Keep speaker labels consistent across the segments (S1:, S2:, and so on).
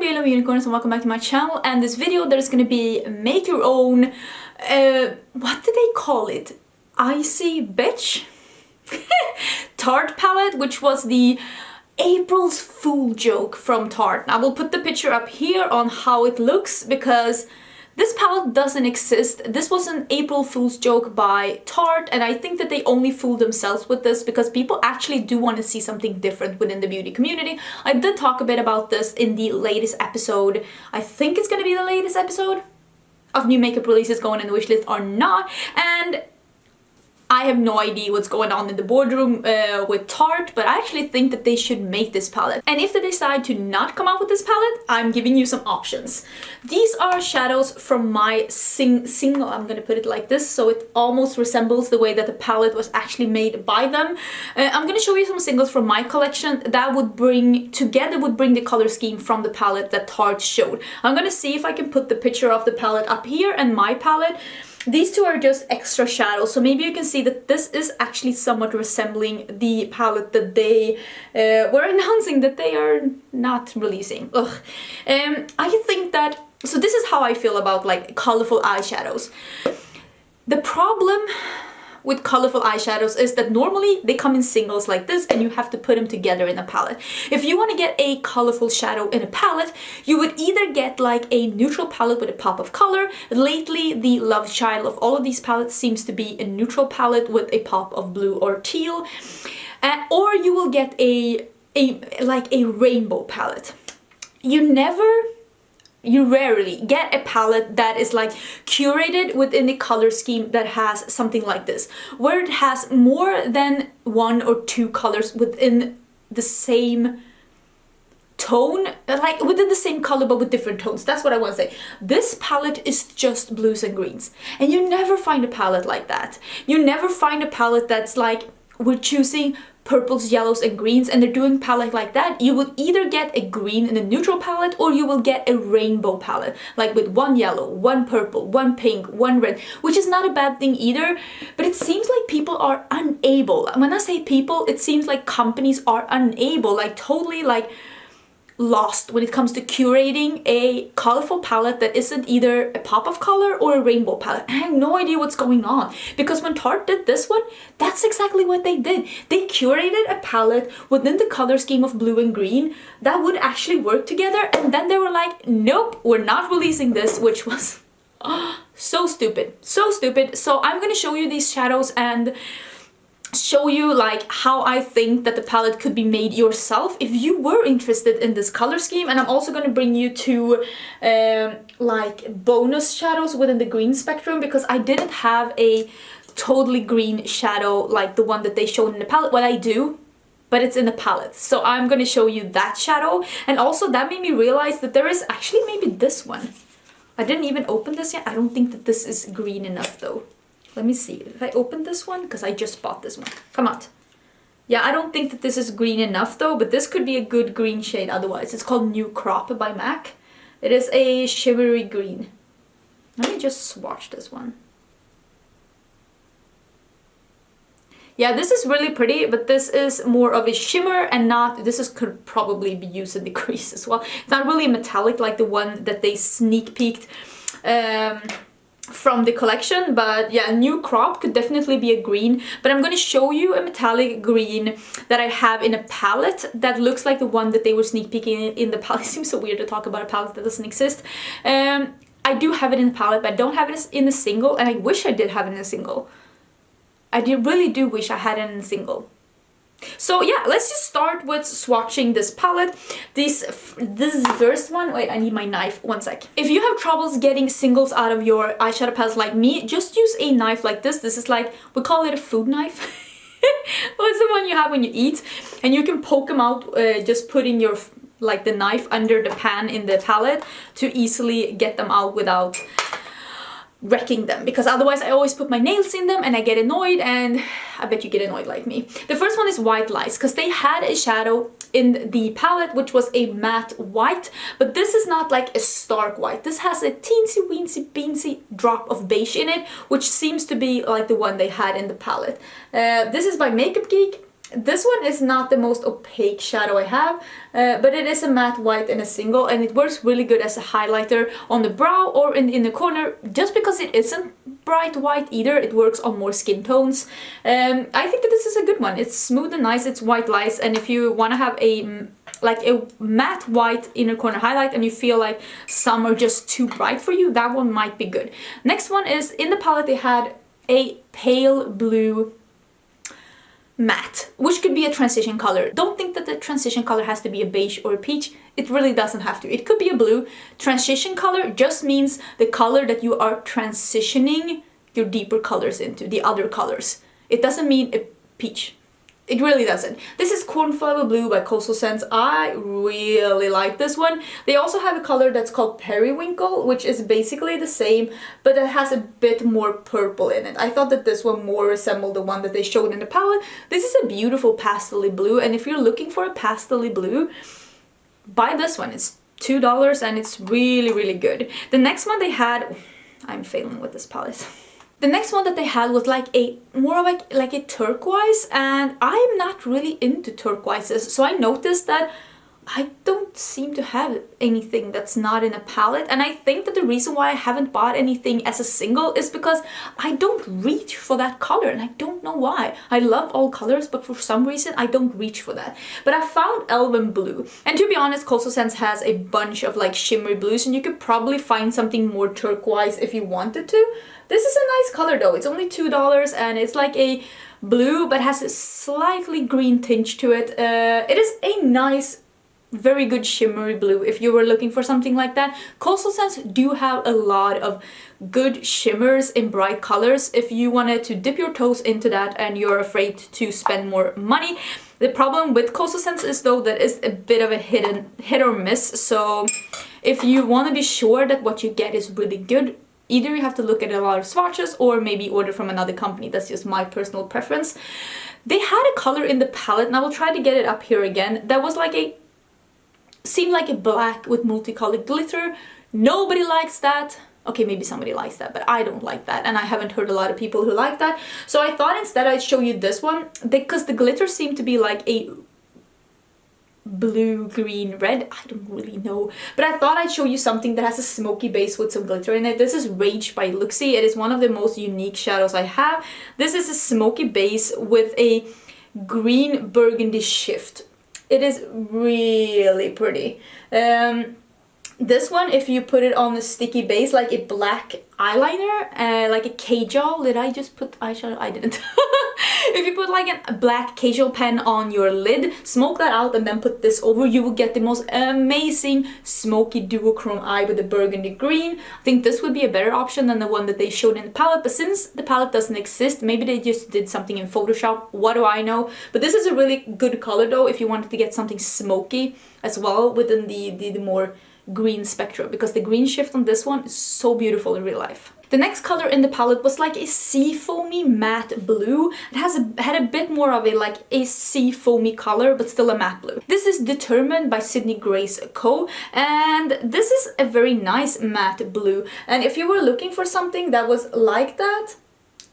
S1: beautiful unicorns and welcome back to my channel. And this video there's gonna be make your own, what do they call it? Icy Betch? Tarte palette, which was the April's Fool joke from Tarte. I will put the picture up here on how it looks because this palette doesn't exist. This was an April Fool's joke by Tarte, and I think that they only fooled themselves with this because people actually do want to see something different within the beauty community. I did talk a bit about this in the latest episode. I think it's going to be the latest episode of new makeup releases going in the wishlist or not, and I have no idea what's going on in the boardroom with Tarte, but I actually think that they should make this palette. And if they decide to not come out with this palette, I'm giving you some options. These are shadows from my single, I'm gonna put it like this, so it almost resembles the way that the palette was actually made by them. I'm gonna show you some singles from my collection that would bring the color scheme from the palette that Tarte showed. I'm gonna see if I can put the picture of the palette up here and my palette. These two are just extra shadows, so maybe you can see that this is actually somewhat resembling the palette that they were announcing that they are not releasing. Ugh. I think that, so this is how I feel about like colorful eyeshadows. The problem with colorful eyeshadows is that normally they come in singles like this and you have to put them together in a palette. If you want to get a colorful shadow in a palette, you would either get like a neutral palette with a pop of color. Lately, the love child of all of these palettes seems to be a neutral palette with a pop of blue or teal. Or you will get a rainbow palette. You rarely get a palette that is like curated within a color scheme that has something like this, where it has more than one or two colors within the same tone, like within the same color but with different tones. That's what I want to say. This palette is just blues and greens, and you never find a palette like that. You never find a palette that's like, we're choosing purples, yellows, and greens, and they're doing palette like that. You will either get a green in a neutral palette, or you will get a rainbow palette, like with one yellow, one purple, one pink, one red, which is not a bad thing either, but it seems like people are unable. When I say people, it seems like companies are unable, like totally like lost when it comes to curating a colorful palette that isn't either a pop of color or a rainbow palette. I have no idea what's going on, because when Tarte did this one, that's exactly what they did. They curated a palette within the color scheme of blue and green that would actually work together, and then they were like, nope, we're not releasing this, which was so stupid, so stupid. So I'm gonna show you these shadows and show you like how I think that the palette could be made yourself if you were interested in this color scheme. And I'm also going to bring you to like bonus shadows within the green spectrum, because I didn't have a totally green shadow like the one that they showed in the palette. Well, I do, but it's in the palette, so I'm going to show you that shadow. And also that made me realize that there is actually maybe this one. I didn't even open this yet. I don't think that this is green enough though. Let me see if I open this one, because I just bought this one. Come on. Yeah, I don't think that this is green enough though, but this could be a good green shade otherwise. It's called New Crop by MAC. It is a shimmery green. Let me just swatch this one. Yeah, this is really pretty, but this is more of a shimmer and not, this could probably be used in the crease as well. It's not really metallic like the one that they sneak peeked from the collection, but yeah, New Crop could definitely be a green. But I'm going to show you a metallic green that I have in a palette that looks like the one that they were sneak peeking in the palette. It seems so weird to talk about a palette that doesn't exist. I do have it in the palette, but I don't have it in a single, and I wish I did have it in a single. Really do wish I had it in a single. So yeah, let's just start with swatching this palette. This first one, wait, I need my knife, one sec. If you have troubles getting singles out of your eyeshadow palettes like me, just use a knife like this. This is like, we call it a food knife. Well, it's the one you have when you eat, and you can poke them out just putting your the knife under the pan in the palette to easily get them out without wrecking them, because otherwise I always put my nails in them and I get annoyed, and I bet you get annoyed like me. The first one is White Lies, because they had a shadow in the palette which was a matte white, but this is not like a stark white. This has a teensy weensy beansy drop of beige in it, which seems to be like the one they had in the palette. This is by Makeup Geek. This one is not the most opaque shadow I have, but it is a matte white in a single, and it works really good as a highlighter on the brow or in the corner. Just because it isn't bright white either, it works on more skin tones. I think that this is a good one. It's smooth and nice, it's white lights, and if you want to have a matte white inner corner highlight and you feel like some are just too bright for you, that one might be good. Next one is, in the palette they had a pale blue matte, which could be a transition color. Don't think that the transition color has to be a beige or a peach. It really doesn't have to. It could be a blue. Transition color just means the color that you are transitioning your deeper colors into, the other colors. It doesn't mean a peach. It really doesn't. This is Cornflower Blue by Coastal Scents. I really like this one. They also have a color that's called Periwinkle, which is basically the same, but it has a bit more purple in it. I thought that this one more resembled the one that they showed in the palette. This is a beautiful pastel-y blue, and if you're looking for a pastel-y blue, buy this one. It's $2 and it's really, really good. The next one they had... I'm failing with this palette. The next one that they had was like a more of like a turquoise, and I'm not really into turquoises, so I noticed that I don't seem to have anything that's not in a palette, and I think that the reason why I haven't bought anything as a single is because I don't reach for that color, and I don't know why. I love all colors, but for some reason I don't reach for that. But I found Elven Blue, and to be honest, Coastal Scents has a bunch of like shimmery blues, and you could probably find something more turquoise if you wanted to. This is a nice color though. It's only $2 and it's like a blue but has a slightly green tinge to it. It is a nice, very good shimmery blue if you were looking for something like that. Coastal Scents do have a lot of good shimmers in bright colors if you wanted to dip your toes into that and you're afraid to spend more money. The problem with Coastal Scents is though that it's a bit of a hit or miss, so if you want to be sure that what you get is really good, either you have to look at a lot of swatches or maybe order from another company. That's just my personal preference. They had a color in the palette, and I will try to get it up here again, that was like a... seemed like a black with multicolored glitter. Nobody likes that. Okay, maybe somebody likes that, but I don't like that, and I haven't heard a lot of people who like that. So I thought instead I'd show you this one, because the glitter seemed to be like a blue, green, red, I don't really know, but I thought I'd show you something that has a smoky base with some glitter in it. This is Rage by Luxie. It is one of the most unique shadows I have. This is a smoky base with a green burgundy shift. It is really pretty. This one, if you put it on a sticky base, like a black eyeliner, like a Kajal, did I just put eyeshadow? I didn't. If you put like a black Kajal pen on your lid, smoke that out and then put this over, you will get the most amazing smoky duochrome eye with the burgundy green. I think this would be a better option than the one that they showed in the palette, but since the palette doesn't exist, maybe they just did something in Photoshop, what do I know? But this is a really good color though, if you wanted to get something smoky as well within the more green spectrum, because the green shift on this one is so beautiful in real life. The next color in the palette was like a sea foamy matte blue. It had a bit more of a sea foamy color, but still a matte blue. This is Determined by Sydney Grace Co. And this is a very nice matte blue. And if you were looking for something that was like that,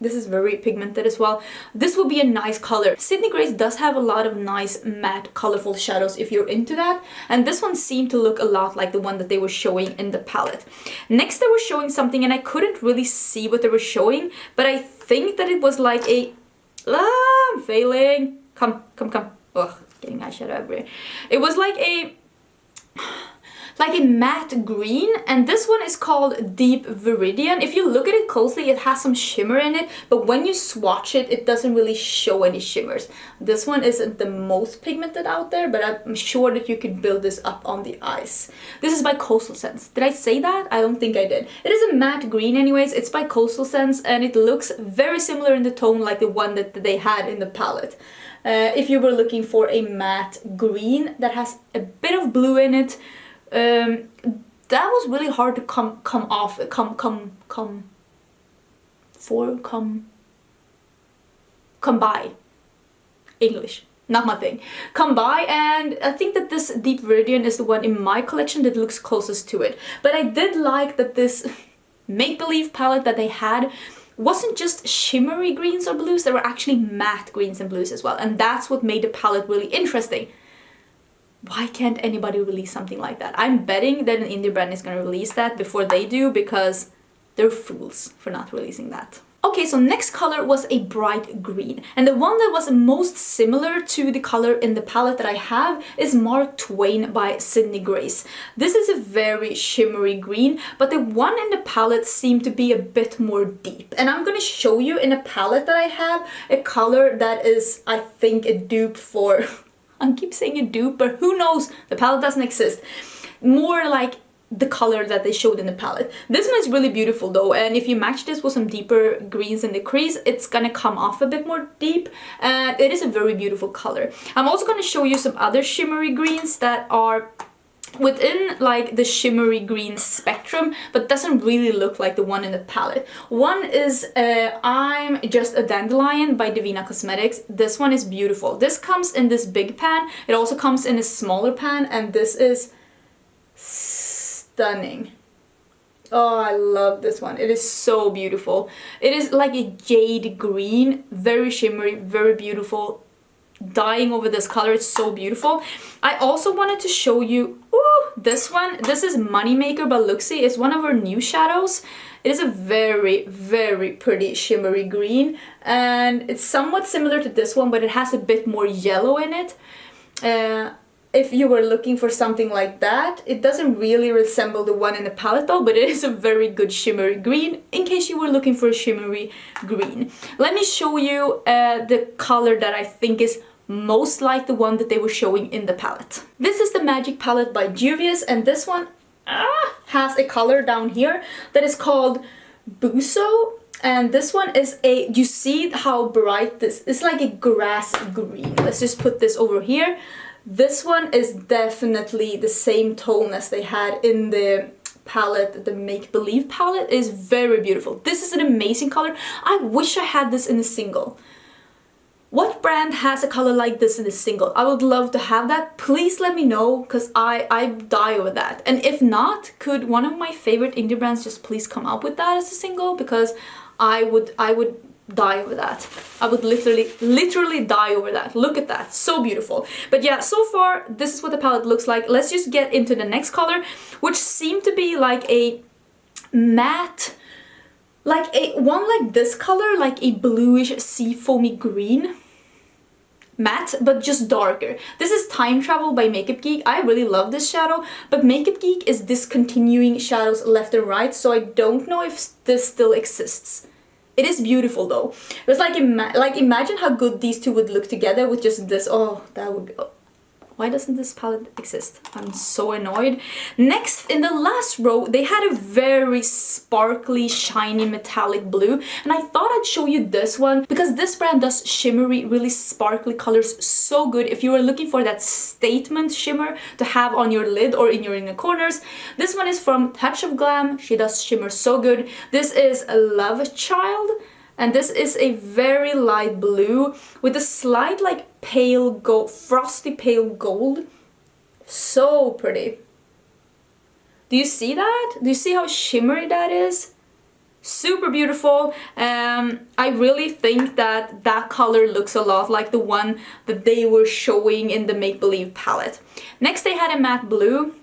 S1: this is very pigmented as well, this will be a nice color. Sydney Grace does have a lot of nice matte colorful shadows if you're into that, and this one seemed to look a lot like the one that they were showing in the palette. Next they were showing something and I couldn't really see what they were showing, but I think that it was like a... I'm failing. Come. Ugh, getting eyeshadow everywhere. It was like a matte green, and this one is called Deep Viridian. If you look at it closely, it has some shimmer in it, but when you swatch it, it doesn't really show any shimmers. This one isn't the most pigmented out there, but I'm sure that you could build this up on the eyes. This is by Coastal Scents. Did I say that? I don't think I did. It is a matte green anyways. It's by Coastal Scents, and it looks very similar in the tone like the one that they had in the palette. If you were looking for a matte green that has a bit of blue in it, that was really hard to come by. English, not my thing. Come by, and I think that this Deep Viridian is the one in my collection that looks closest to it. But I did like that this make-believe palette that they had wasn't just shimmery greens or blues, there were actually matte greens and blues as well. And that's what made the palette really interesting. Why can't anybody release something like that? I'm betting that an indie brand is going to release that before they do, because they're fools for not releasing that. Okay, so next color was a bright green, and the one that was most similar to the color in the palette that I have is Mark Twain by Sydney Grace. This is a very shimmery green, but the one in the palette seemed to be a bit more deep. And I'm gonna show you in a palette that I have a color that is, I think, a dupe for... I keep saying a dupe, but who knows? The palette doesn't exist. More like the color that they showed in the palette. This one is really beautiful though, and if you match this with some deeper greens in the crease, it's gonna come off a bit more deep, and it is a very beautiful color. I'm also gonna show you some other shimmery greens that are within like the shimmery green spectrum, but doesn't really look like the one in the palette. One is I'm Just a Dandelion by Devinah Cosmetics. This one is beautiful. This comes in this big pan. It also comes in a smaller pan, and this is stunning. Oh, I love this one. It is so beautiful. It is like a jade green, very shimmery, very beautiful. Dying over this color, it's so beautiful. I also wanted to show you this one. This is Moneymaker Biloxi. It's one of our new shadows. It is a very, very pretty shimmery green, and it's somewhat similar to this one, but it has a bit more yellow in it. If you were looking for something like that, it doesn't really resemble the one in the palette though, but it is a very good shimmery green in case you were looking for a shimmery green. Let me show you the color that I think is most like the one that they were showing in the palette. This is the Magic Palette by Juvias, and this one has a color down here that is called Buzo. And this one is a, you see how bright this is, like a grass green. Let's just put this over here. This one is definitely the same tone as they had in the palette, the Make Believe palette. Is very beautiful. This is an amazing color. I wish I had this in a single. What brand has a color like this in a single? I would love to have that. Please let me know, because I die over that. And if not, could one of my favorite indie brands just please come up with that as a single? Because I would die over that. I would literally die over that. Look at that, so beautiful. But yeah, so far this is what the palette looks like. Let's just get into the next color, which seemed to be like a matte, like a one like this color, like a bluish sea foamy green. Matte, but just darker. This is Time Travel by Makeup Geek. I really love this shadow, but Makeup Geek is discontinuing shadows left and right, so I don't know if this still exists. It is beautiful though. It's like, imagine how good these two would look together with just this. Oh, that would be... Oh. Why doesn't this palette exist? I'm so annoyed. Next, in the last row, they had a very sparkly, shiny, metallic blue. And I thought I'd show you this one because this brand does shimmery, really sparkly colors so good. If you were looking for that statement shimmer to have on your lid or in your inner corners. This one is from Touch of Glam. She does shimmer so good. This is a Love Child. And this is a very light blue with a slight like pale gold, frosty pale gold. So pretty. Do you see that? Do you see how shimmery that is? Super beautiful. I really think that that color looks a lot like the one that they were showing in the Make Believe palette. Next they had a matte blue.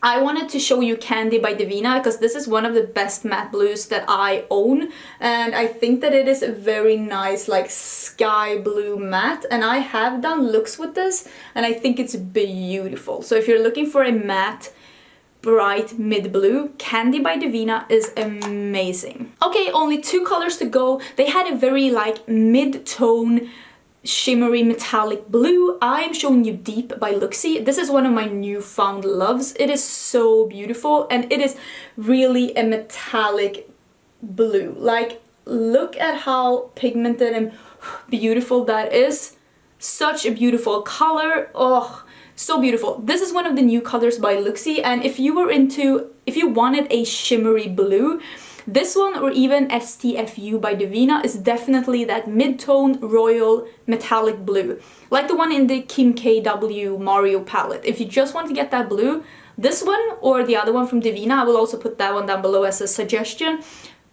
S1: I wanted to show you Candy by Devinah because this is one of the best matte blues that I own, and I think that it is a very nice like sky blue matte, and I have done looks with this and I think it's beautiful. So if you're looking for a matte bright mid blue, Candy by Devinah is amazing. Okay, only 2 colors to go. They had a very like mid-tone shimmery metallic blue. I am showing you Deep by Luxie. This is one of my newfound loves. It is so beautiful and it is really a metallic blue. Like, look at how pigmented and beautiful that is. Such a beautiful color. Oh, so beautiful. This is one of the new colors by Luxie, and if you wanted a shimmery blue, this one or even STFU by Devinah is definitely that mid-tone royal metallic blue. Like the one in the Kim KW Mario palette. If you just want to get that blue, this one or the other one from Devinah, I will also put that one down below as a suggestion.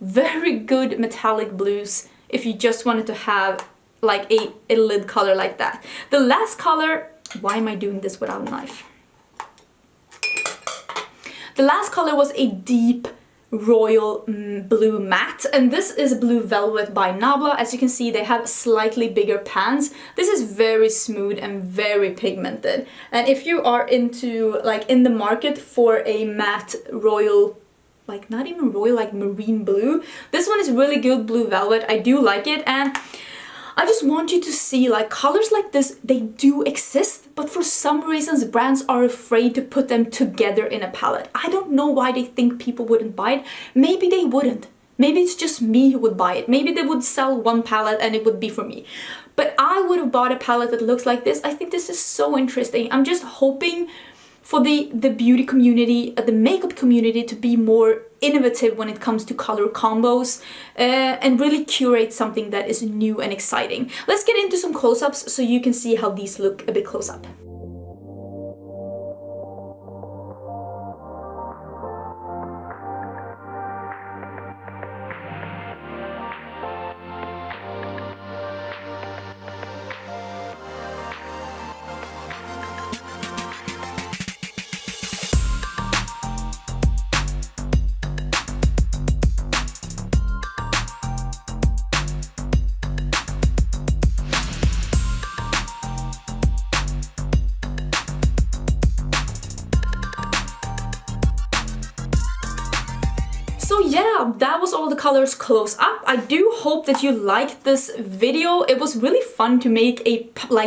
S1: very good metallic blues if you just wanted to have like a lid color like that. The last color, why am I doing this without a knife? The last color was a deep royal blue matte, and this is Blue Velvet by Nabla. As you can see, they have slightly bigger pans. This is very smooth and very pigmented, and if you are into like in the market for a matte royal, like not even royal, like marine blue, this one is really good. Blue Velvet, I do like it, and I just want you to see like colors like this, they do exist, but for some reasons brands are afraid to put them together in a palette. I don't know why they think people wouldn't buy it. Maybe they wouldn't. Maybe it's just me who would buy it. Maybe they would sell one palette and it would be for me. But I would have bought a palette that looks like this. I think this is so interesting. I'm just hoping for the beauty community, the makeup community, to be more innovative when it comes to color combos and really curate something that is new and exciting. Let's get into some close-ups so you can see how these look a bit close up. So yeah, that was all the colors close up. I do hope that you liked this video. It was really fun to make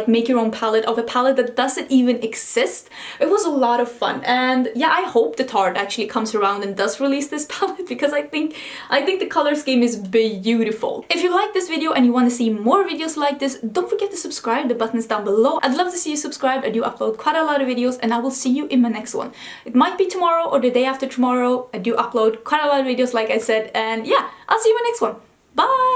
S1: make your own palette of a palette that doesn't even exist. It was a lot of fun, and yeah, I hope the Tarte actually comes around and does release this palette, because I think the color scheme is beautiful. If you like this video and you want to see more videos like this, don't forget to subscribe. The button is down below. I'd love to see you subscribed. I do upload quite a lot of videos, and I will see you in my next one. It might be tomorrow or the day after tomorrow. I do upload quite a lot of videos, like I said, and yeah, I'll see you in my next one. Bye!